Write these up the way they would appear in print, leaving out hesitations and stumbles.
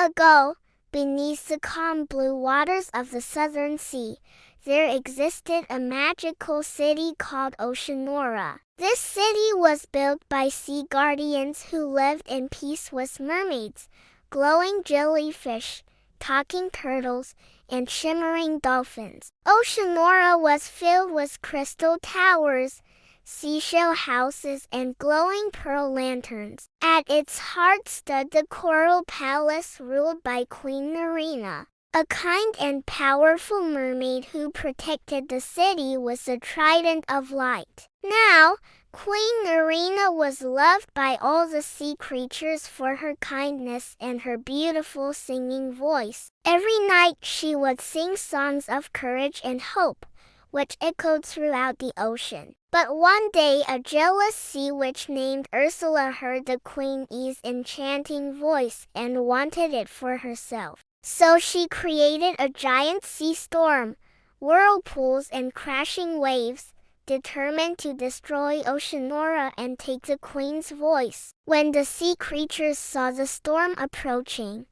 ago, beneath the calm blue waters of the southern sea, there existed a magical city called Oceanora. This city was built by sea guardians who lived in peace with mermaids, glowing jellyfish, talking turtles, and shimmering dolphins. Oceanora was filled with crystal towers, seashell houses, and glowing pearl lanterns. At its heart stood the Coral Palace ruled by Queen Narina, a kind and powerful mermaid who protected the city with the trident of light. Now, Queen Narina was loved by all the sea creatures for her kindness and her beautiful singing voice. Every night she would sing songs of courage and hope, which echoed throughout the ocean. But one day a jealous sea witch named Ursula heard the queen's enchanting voice and wanted it for herself. So she created a giant sea storm, whirlpools and crashing waves, determined to destroy Oceanora and take the queen's voice. When the sea creatures saw the storm approaching,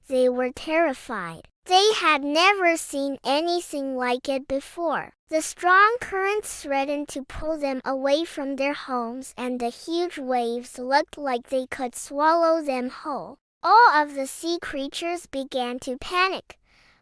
they were terrified. They had never seen anything like it before. The strong currents threatened to pull them away from their homes, and the huge waves looked like they could swallow them whole. All of the sea creatures began to panic,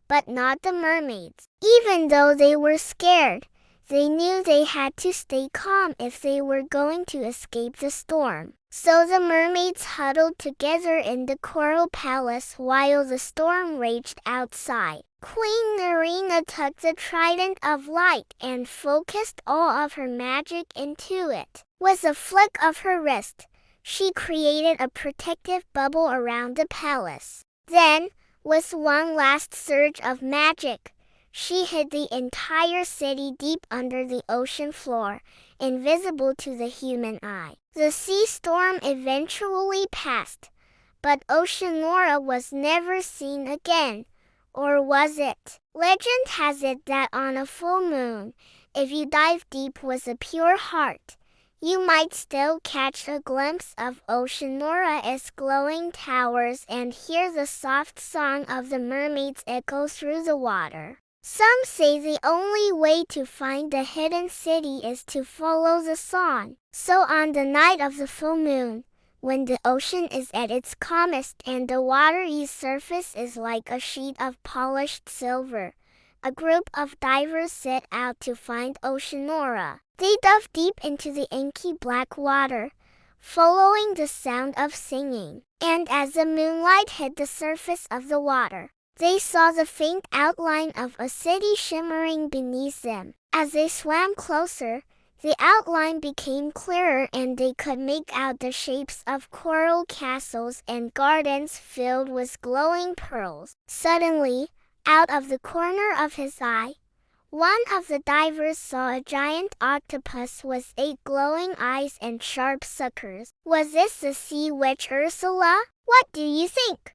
but not the mermaids. Even though they were scared, they knew they had to stay calm if they were going to escape the storm. So the mermaids huddled together in the Coral Palace while the storm raged outside. Queen Narina took the trident of light and focused all of her magic into it. With a flick of her wrist, she created a protective bubble around the palace. Then, with one last surge of magic, she hid the entire city deep under the ocean floor, invisible to the human eye. The sea storm eventually passed, but Oceanora was never seen again. Or was it? Legend has it that on a full moon, if you dive deep with a pure heart, you might still catch a glimpse of Oceanora's glowing towers and hear the soft song of the mermaids echo through the water. Some say the only way to find the hidden city is to follow the song. So on the night of the full moon, when the ocean is at its calmest and the watery surface is like a sheet of polished silver, a group of divers set out to find Oceanora. They dove deep into the inky black water, following the sound of singing. And as the moonlight hid the surface of the water, they saw the faint outline of a city shimmering beneath them. As they swam closer, the outline became clearer and they could make out the shapes of coral castles and gardens filled with glowing pearls. Suddenly, out of the corner of his eye, one of the divers saw a giant octopus with 8 glowing eyes and sharp suckers. Was this the sea witch Ursula? What do you think?